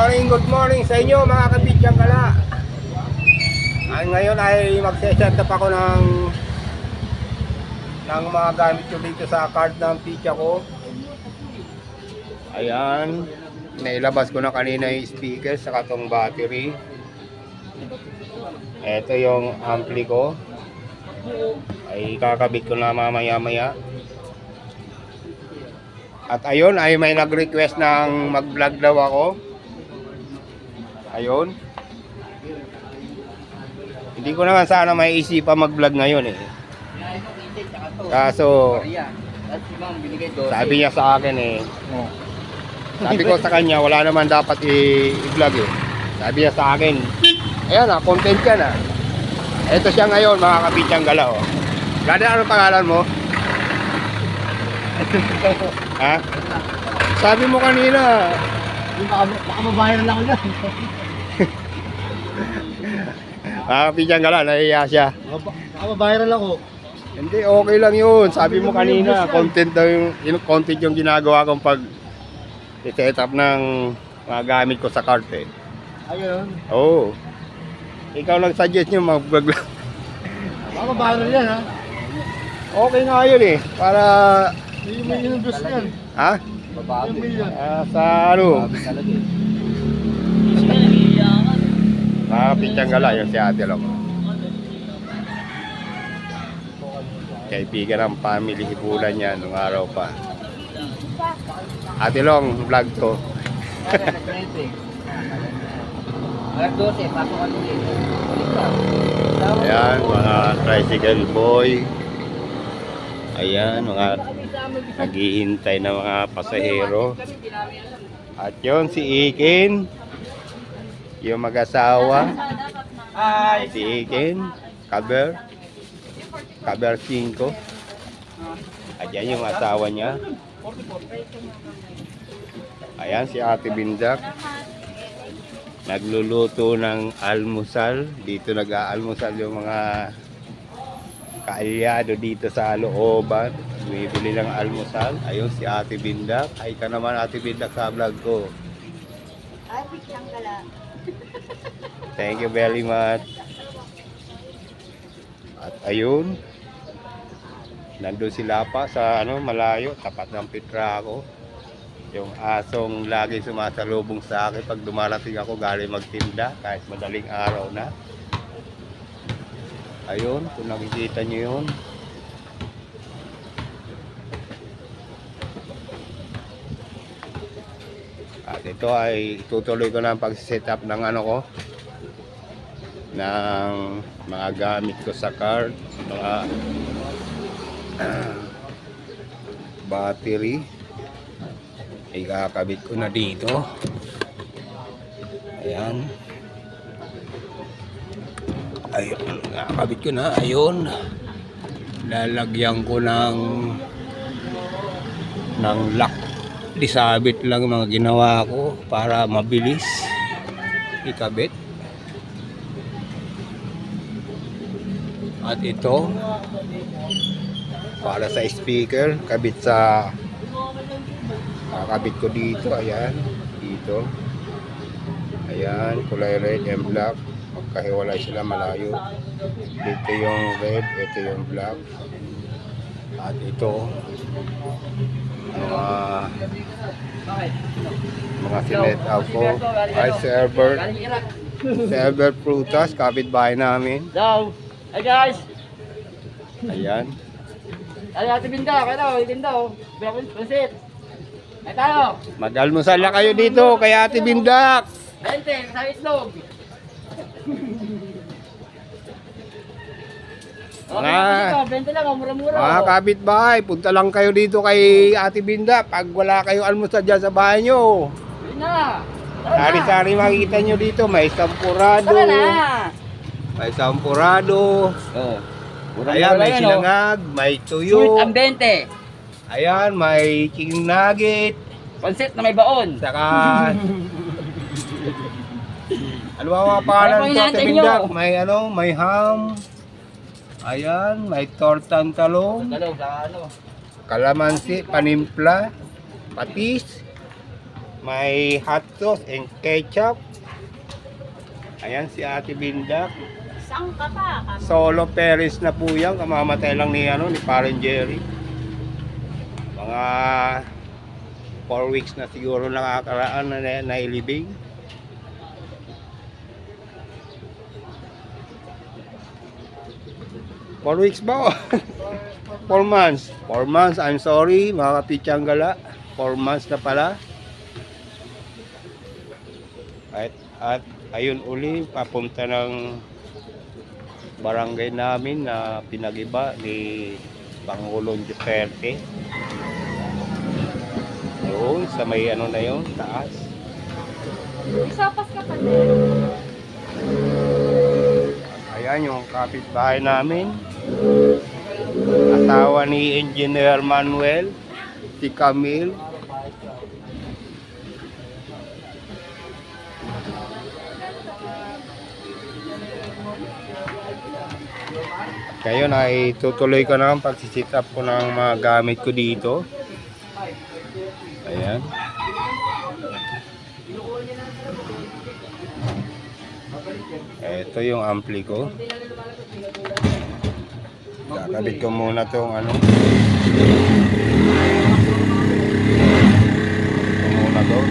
good morning sa inyo mga kapityang gala. Ngayon ay magse-set up ako ng mga gamit ko dito sa card ng pitya ko. Ayan, nailabas ko na kanina yung speaker sa katong battery. Ito yung ampli ko. Ay kakabit ko na mamaya-maya. At ayun ay may nag-request ng mag-vlog daw ako. Ayun. Hindi ko naman sana may isipan mag-vlog ngayon eh. Kaso sabi niya sa akin eh. Sabi ko sa kanya wala naman dapat i-vlog eh. Sabi niya sa akin, ayan na, content yan ah. Ito siya ngayon mga kapityang gala oh. Ganda, anong pangalan mo? Ha? Sabi mo kanina Baka mabayaran lang ako dyan. Kapityang gala, nahiya siya. Baka mabayaran lang ako. Hindi, okay lang yun. Sabi mo kanina, content daw yung content yung ginagawa kong pag set up ng mga gamit ko sa cart eh. Ayun. Oo. Ikaw lang suggest nyo mag-vlog lang. Baka mabayaran yan ha. Okay nga yun eh. Para... Yung million views yan. Ha? Yung million. Sa ano? Kapityang gala yung si Ate Long. Kaibigan ng family hibulan niya nung araw pa. Ate Long, vlog ko. Alas 12, pasok ka dito. Ayan, mga tricycle boy. Ayan, mga naghihintay na mga pasahero. At yun, si Ikin. Yung mag-asawa. Si Ikin. Kaber 5. At yan yung asawa niya. Ayan, si Ate Bindak. Nagluluto ng almusal. Dito nag-aalmusal yung mga kaalyado dito sa looban. Bumibili ng almusal. Ayun si Ate Bindak. Ay ka naman Ate Bindak sa vlog ko. Ay, pityang gala. Thank you very much. At ayun. Nandun sila pa sa malayo. Tapat ng Pitraco. Yung asong lagi sumasalubong sa akin pag dumarating ako galing magtinda kahit madaling araw na. Ayun, kung nakikita nyo yun. At ito ay tutuloy ko na ang pag-set up ng ko. Ng mga gamit ko sa car. Mga battery. Ikakabit ko na dito. Ayan. Ayun, nakakabit ko na. Ayun. Lalagyan ko ng lock. Disabit lang mga ginawa ko para mabilis ikabit. At ito para sa speaker, kabit sa kakabit ko dito. Ayan, dito. Ayan, kulay red and black. Magkahiwalay sila malayo. Dito yung red, ito yung black. At ito mga sinet up ko ay server prutas, kapitbahay namin. Daw. Hey guys. Ayan. Ay, Ate Binda, kayo, itindaw. Pansit. Ay tayo. Mag-almusal na kayo dito kay Ate Bindak. 20, sa itlog. Mga 20 lang, mura-mura. Mga kapitbahay, punta lang kayo dito kay Ate Binda pag wala kayong almusal dyan sa bahay nyo. Yun na. Sari-sari makikita nyo dito, may sampurado. Tara na. May sampurado. Ayan, may sinangag, may tuyo. Sweet ang 20. Ayan, may chicken nugget. Pansit na may baon. Saka ano ba mga pangalan Ay, to, Ate hinahantay Bindak? nyo. May may ham. Ayan, may tortang talong. Dalaw, ano. Kalamansi, panimpla, patis. May hot sauce and ketchup. Ayan si Ate Binda. Saan ka pa? Solo parents na po yan. Kamamatay lang ni Parang Jerry. Mga 4 weeks na siguro nakakaraan na nailibing. 4 weeks ba? 4 months. 4 months, I'm sorry mga kapitsanggala. 4 months na pala. At ayun uli, papunta ng barangay namin na pinag-iba ni Pangulong Duterte. Doon sa may na yun, taas. Isapas ka pa din. Ayan yung kapitbahay namin. Asawa ni Engineer Manuel, si Camille. Ngayon ay tutuloy ko na ang pagsisit up ko ng mga gamit ko dito. Ayan. Ito yung ampli ko. Kakabit ko muna tong ito muna to.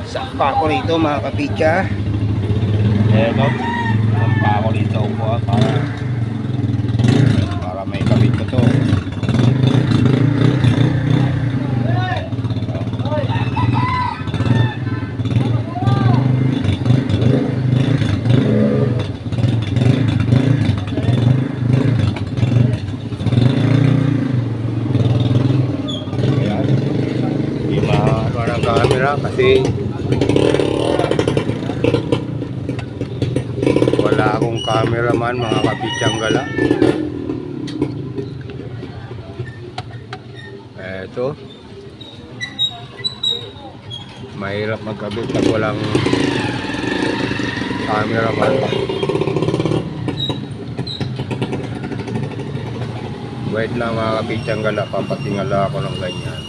Sakpa ko rito mga kapitya. Eto, sakpa ko rito po para may kabit ko to. Ayan. Hindi makakawa ng camera kasi wala akong cameraman mga kapitsanggala. Eto, mahirap magkabit pag walang cameraman. Wait lang mga kapitsanggala, papatingala ako ng ganyan.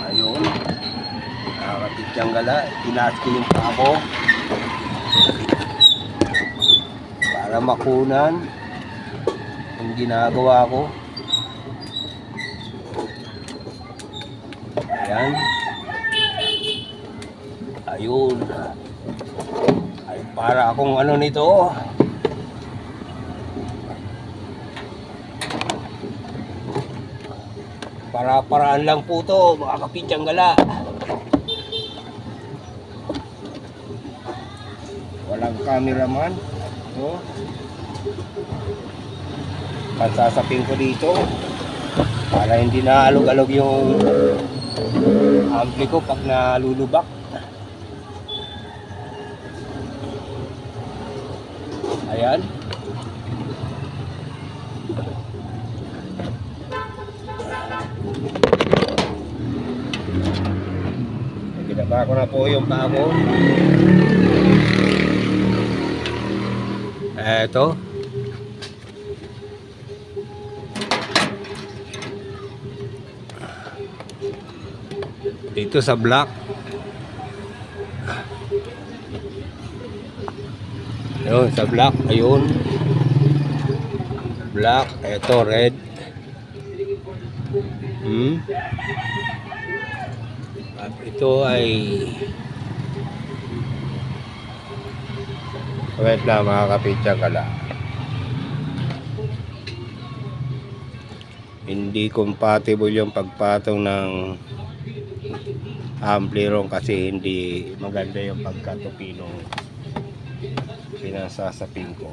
Ayun, kapitsanggala, tinaas ko yung pako para makunan yung ginagawa ko. Ayan. Ayun. Ay, para akong nito. Para-paraan lang po to, mga kapitsanggala. Walang cameraman. So, pansasapin ko dito para hindi na alog-alog yung ampli ko pag nalulubak. Ayan. Ginaba ko na po yung pako. Eto. Dito sa black. Ayun, sa black. Ayun. Black. Eto, red. At ito ay wait lang mga kapitsanggala. Hindi compatible yung pagpatong ng ampliron kasi hindi maganda yung pagkatupi nung pinasasapin ko.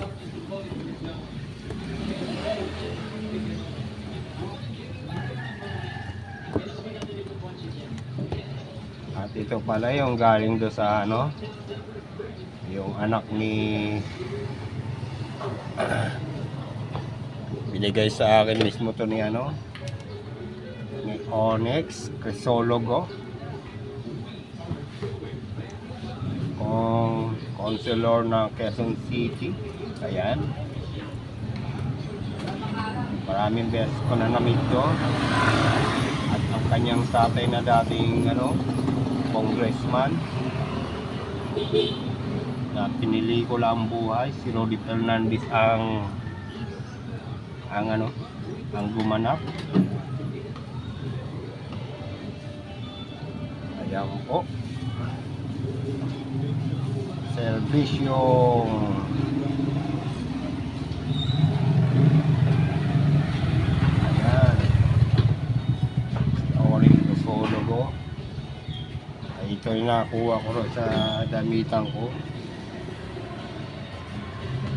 At ito pala yung galing do sa ano, yung anak ni binigay sa akin mismo to ni ano, ni Onyx Crisologo, kung counselor ng Quezon City. Ayan, maraming beses ko na na-meet to, at ang kanyang tatay na dating ano, congressman na pinili ko lang buhay, si Rodi Fernandez ang ano, ang gumanap. Ayan po, serbisyong ayan, Oring Crisologo. Ay, ito yung nakuha ko rin sa damitan ko.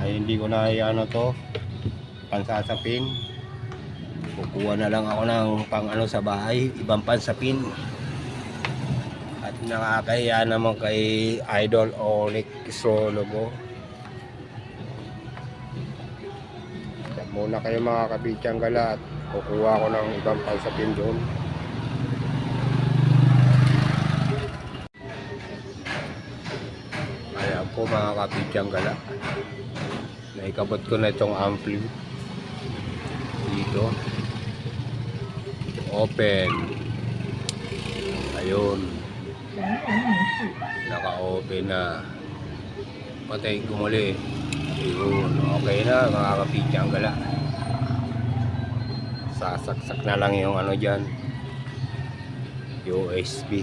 Ay, hindi ko na ano to pansasapin. Kukuha na lang ako ng pang ano sa bahay, ibang pansapin. At nakakahiya naman kay Idol Onyx Crisologo. Muna kayo mga kabitsang gala at kukuha ko ng ibang pansapin doon. Ayan po mga kabitsang gala, naikabot ko na itong ampli dito, open. Ayun, naka-open na. Patayin ko muli. Ayun, okay na mga kapitsang gala. Sasaksak na lang yung ano dyan, USB.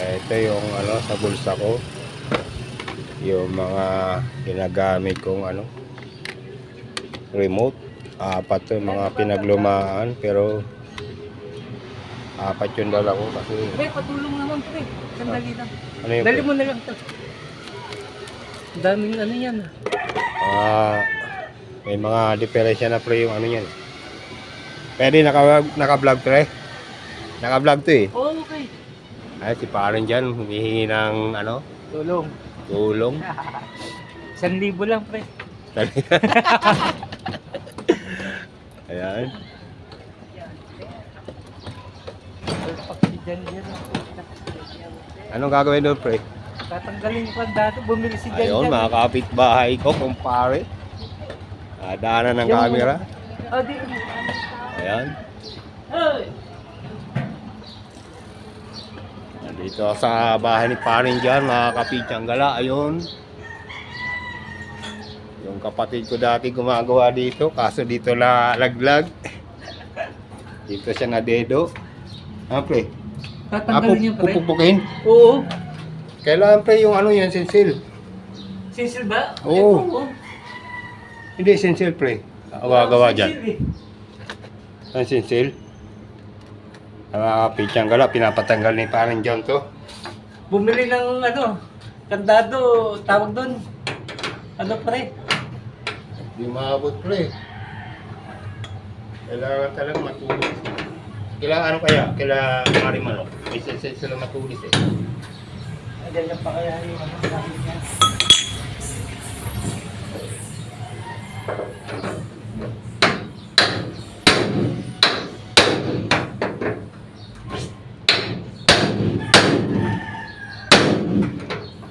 Ito yung ano sa bulsa ko, yung mga ginagamit kong ano, remote. Apat to, mga pinaglumaan, pero apat yung dala ko kasi. Pre, patulong naman pre. Sandali lang. Ano yun? Dali mo na lang to. Daming ano yan. May mga diferensya na pre yung ano yan. Pwede naka-vlog pre. Naka-vlog to eh. Oh, okay. Ay, si Paren dyan, humihingi ng ano? Tulong. Tulong. 1,000 lang pre. Ayan. Anong gagawin doon pre? Tatanggalin yung kandado, bumili si Jan Ayun, Jan. mga kapitbahay ko, kumpare. Daanan ng camera. Oh, di. Ayan. Hey! Dito sa bahay ni Paring dyan, mga kapitsang gala. Ayun. Yung kapatid ko dati gumagawa dito, kaso dito na laglag. Dito siya na dedo. Ano pre? Tatanggalin yung pre. Pupupukin? Oo. Kailangan pre yung ano yan, sensil. Sisil ba? Oo. Oo. Hindi, sensil pre. Gawa dyan. Ang sensil. Mga kapitsang gala, pinapatanggal ni Paring John to. Bumili ng ano, kandado, tawag doon. Ano pre? Di maabot pre. Kailangan talagang matulis. Kailangan ano kaya? Kailangan Paring Manok. May sensil sila matulis eh. Ganyan pa kaya yung ano namin yan.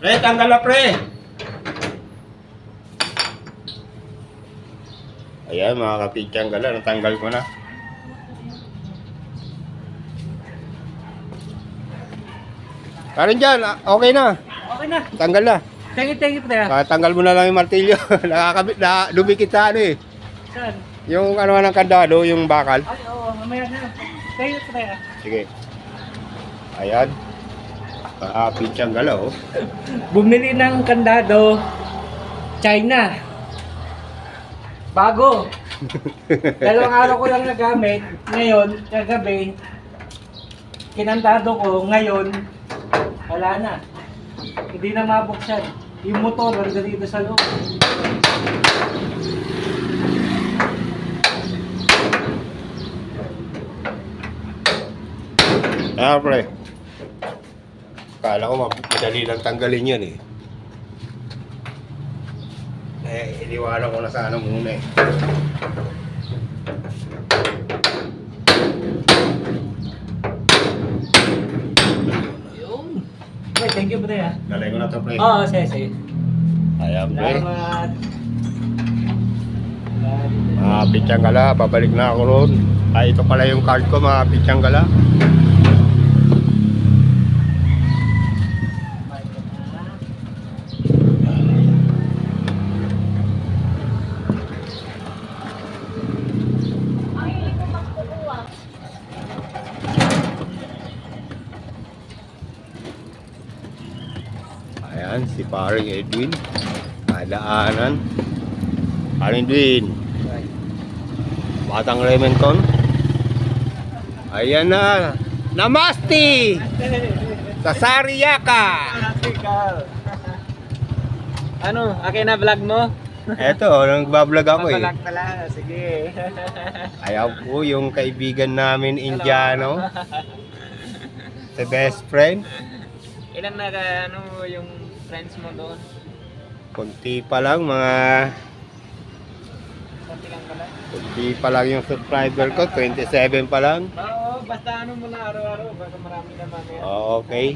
Pre, tanggal na pre! Ayan mga kapitsang gala, natanggal ko na. Karin dyan, okay na. Okay na. Tanggal na. Thank you pre. Tanggal mo na lang yung martilyo. Nakakabit na, dumikit sa ano eh. Saan? Yung ano ng kandado, yung bakal. Ay, oo, mamaya na. Thank you pre. Sige. Ayan. Kapitsang gala oh. Bumili ng kandado, China. Bago. Dalawang araw ko lang nagamit. Ngayon, kagabi, kinandado ko. Ngayon, wala na. Hindi na mabuksan. Yung motor, nandito dito sa loob. Pre. Kala ko madali lang tanggalin yan eh. Iniwanan ko na sana muna eh. Okay, thank you, pre, ha? Dalay ko na to, pre. Oo, sige. Ayan, pre. Salamat. Mga Pichangala, babalik na ako ron. Ay, ito pala yung card ko, mga Pichangala. Ang hiling ko magkukuha. Ayan, si paring Edwin. Madaanan. Paring Edwin. Batang Remington. Ayan na. Namaste! Sa Sariyaka! Ano, akin na vlog mo? Eto, nagbablog ako eh. Vlog pala, sige. Ayan po yung kaibigan namin Indiano. The best friend. Ilan na ano yung friends mo doon? Kunti pa lang mga... Konti lang pala. Kunti pa lang yung subscriber ko. 27 pa lang. Oo, basta ano mo na araw-araw, baka marami naman yan. Okay.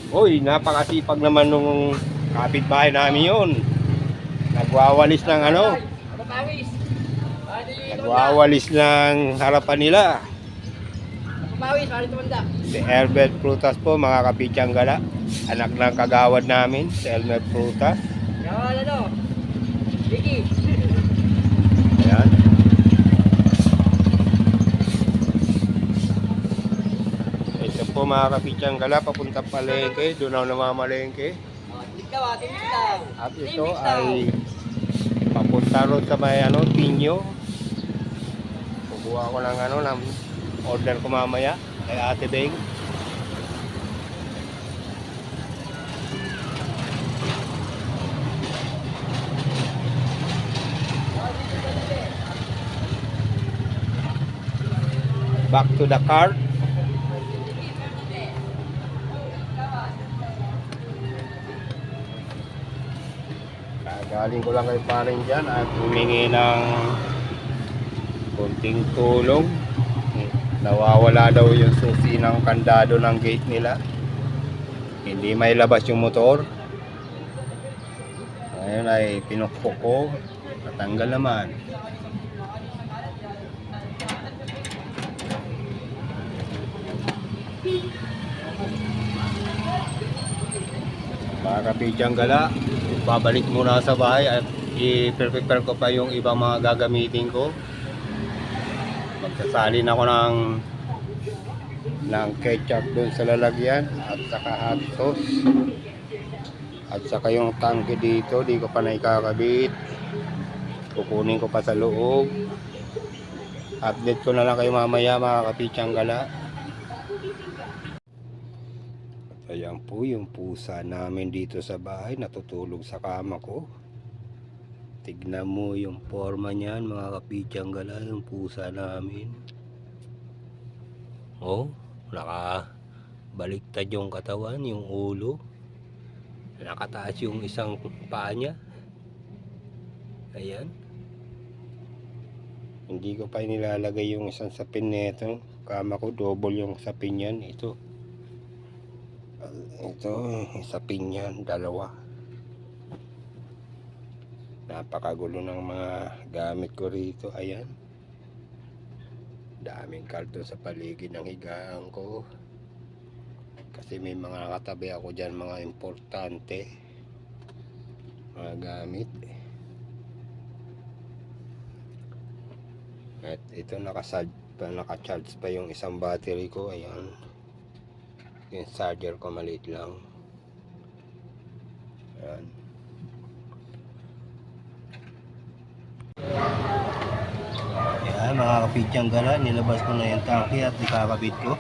Uy, napakasipag naman nung kapitbahay namin yun. Nagwawalis ng ano, Pawis. nagwawalis ng harapan nila. Pawis, pare tumanda. Si Herbert Frutas po, mga Kapichangala. Anak ng kagawad namin, si Herbert Frutas. Yan, ano? Vicky. Ayan. Ito po mga Kapichangala, papunta palengke, doon ako namamalengke. Ikaw, ating ikaw. At ito ay papunta ron sa may ano, Pinyo. Kukuha ko ng ano, ng order ko mamaya kay Ate Beng. Back to the car. Galing ko lang kay paring dyan at humingi ng konting tulong. Nawawala daw yung susi ng kandado ng gate nila. Hindi may labas yung motor. Ngayon ay pinukpok ko. Natanggal naman. Mga Kapichangala, babalik muna sa bahay at i-prepare ko pa yung ibang mga gagamitin ko. Magsasalin ako ng ketchup doon sa lalagyan at saka hot sauce. At saka yung tangke dito, di ko pa naikakabit. Kukunin ko pa sa loob. Update ko na lang kayo mamaya mga Kapichangala. Ayan po yung pusa namin dito sa bahay, natutulog sa kama ko. Tignan mo yung forma niyan mga Kapichangala, yung pusa namin. Oh, nakabaliktad yung katawan, yung ulo. Nakataas yung isang paa niya. Ayan. Hindi ko pa nilalagay yung isang sapin nito. Kama ko double yung sapin niyan. Ito sapin niyan, dalawa. Napakagulo ng mga gamit ko rito. Ayan. Daming karton sa paligid ng higaan ko. Kasi may mga katabi ako dyan, mga importante. Mga gamit. At ito naka-charge pa yung isang battery ko. Ayan. Yung charger ko maliit lang. Ayan. Ayan mga kapityang gala, nilabas ko na yung tangke at ikakabit ko.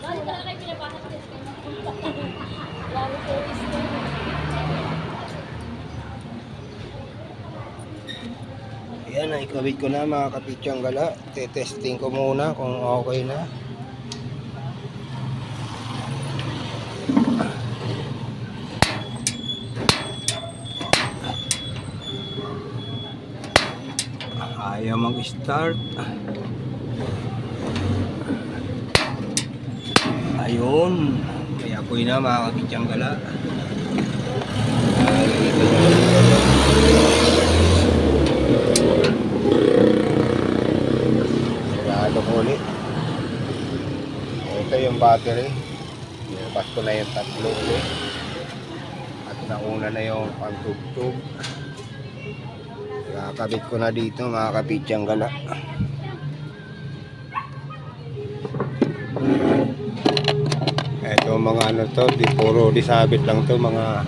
Wala na kayo pinapasok kasi lalo po is Ayan, naikabit ko na mga kapityang gala. Testing ko muna kung okay na. Ayaw mag-start. Ayun. Kaya apoy na mga kapityang gala. Sigurado ko ulit. Ito yung battery. Nilabas ko na yung tatlo ulit. At nauna na yung pantugtog. Kakabit ko na dito mga kapityang gala. Ito mga ano to, puro disabit lang to, mga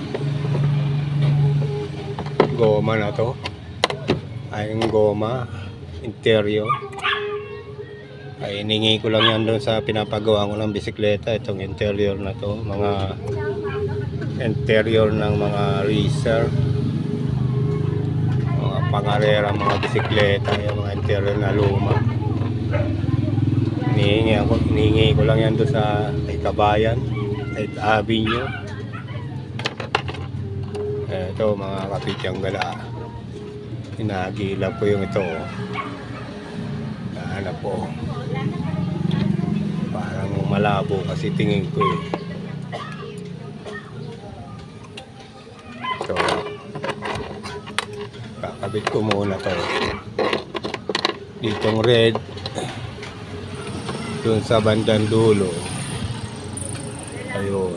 goma na to. Ay yung goma, interior. Ay iningi ko lang yan doon sa pinapagawa ko ng bisikleta. Itong interior na to, mga interior ng mga racer, mga pangarera, mga bisikleta, yung mga interior na luma. Hinihingi ko lang yan doon sa kay Kabayan, kay Avenue. Ito mga kapityang gala, hinagila po yung ito. Nahanap po, parang malabo kasi tingin ko eh. Ito, kakabit ko muna to ditong red doon sa bandang dulo. Ayun.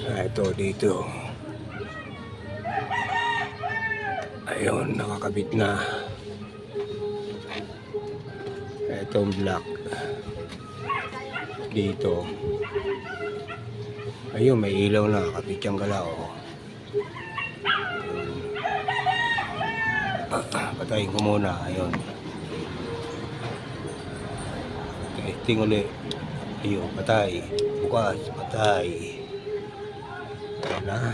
Ito dito. Ayun, nakakabit na. Itong black dito. Ayun, may ilaw na, kapityang gala. Patayin ko muna. Ayun. Testing ulit. Ayun, patay. Bukas, patay. Ayan na.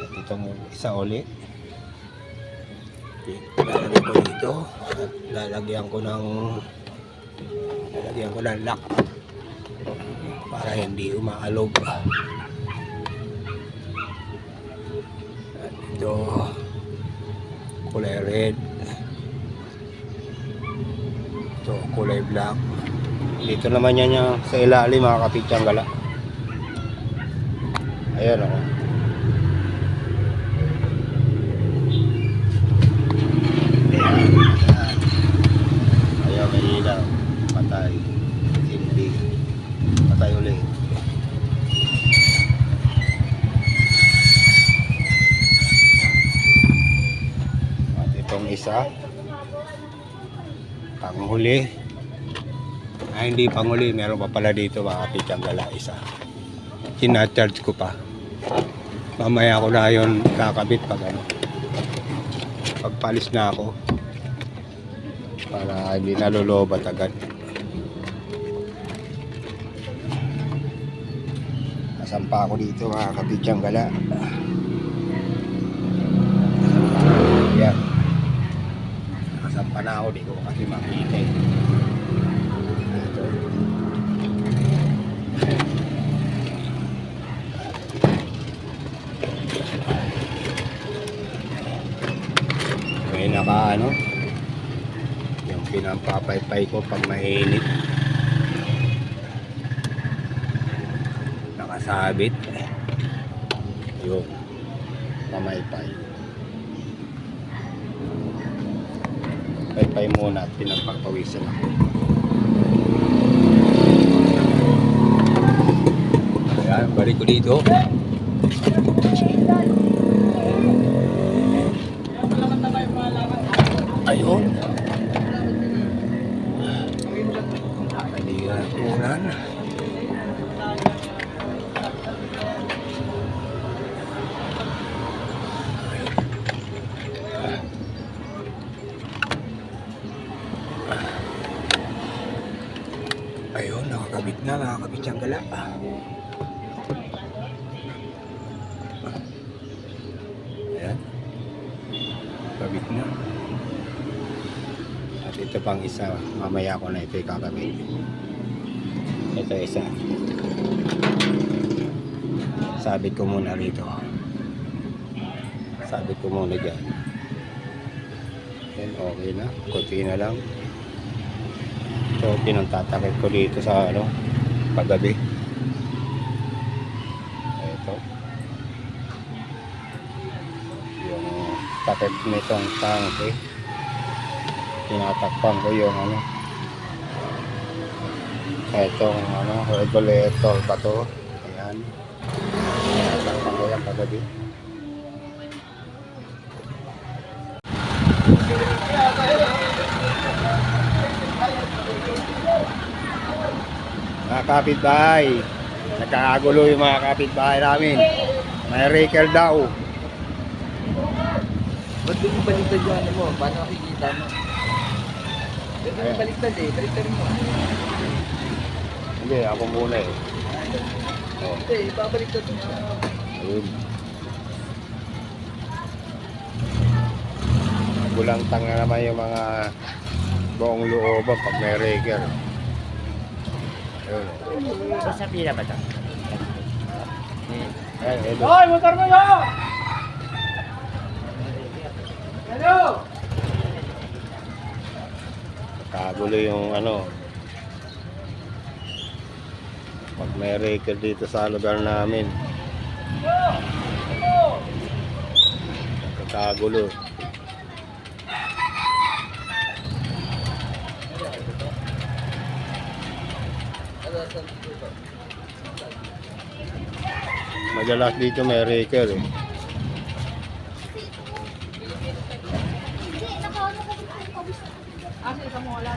At itong isa ulit. Lalagyan ko dito. At lalagyan ko ng lock. Para hindi umaalog. At ito, kulay red. Ito, kulay black. Dito naman yan yung sa ilalim mga kapityang gala. Ayan o. Ayan, may ilaw. Patay. Hindi. Patay ulit. At itong isa, panghuli. Ay, hindi panghuli. Meron pa pala dito mga kapityang gala. Isa. Sinacharge ko pa. Mamaya ko na yun kakabit pag ano. Pagpalis na ako. Para hindi nalulobat agad. Nasampa ako dito mga kapityang gala. Yan. Nasampa na ako. Di ko kasi makita eh. Ito. may naka ano, yung pinampapaypay ko pag mainit. Nakasabit. Yun. Pamaypay. Paypay muna at pinampapawisan ako. Ayan, balik ko dito. Ayun. Nakalihan ulan. Ayun, nakakabit siyang gala. Ayan. Kabit na. At ito pang isa, mamaya ko na ito ikakabit. Ito isa. Sabit ko muna rito. Sabit ko muna dyan. Then okay na, kunti na lang. So pinagtatakip ko dito sa ano, paggabi. Ito. Yung takip nitong tangke. Tinatakpan ko yung ano. Itong ano, regulator ba to? Ayan. Tinatakpan ko yung paggabi. Mga kapitbahay, nagkakagulo yung mga kapitbahay namin. May raker daw. Ba't doon yung baliktad yung ano mo? Paano makikita mo? Doon yung baliktad eh. Baliktad mo. Hindi, ako muna eh. Oh, Hindi, ibabaliktad mo. ayun. Gulantang na naman yung mga buong looban pag may raker. Ayun. Sa pila ba ito? Ayun. Hoy, motor mo yun! Hello! Kagulo yung ano. Pag may raker dito sa lugar namin. Kagulo. Madalas dito may raker eh. Hindi, nakaano ko dito yung pabis. Isa mo wala.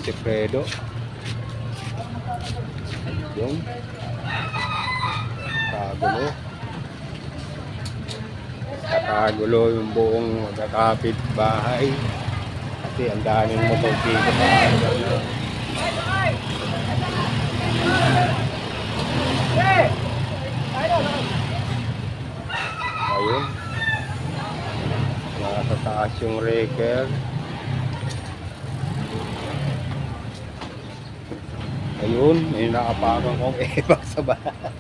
Si Fredo. Yung kagulo. Kakagulo yung buong magkakapit bahay. Kasi ang daming motor dito sa ano. Ayun. Nasa taas yung raker. Ayun, may nakapakan kong ebak sa bahay.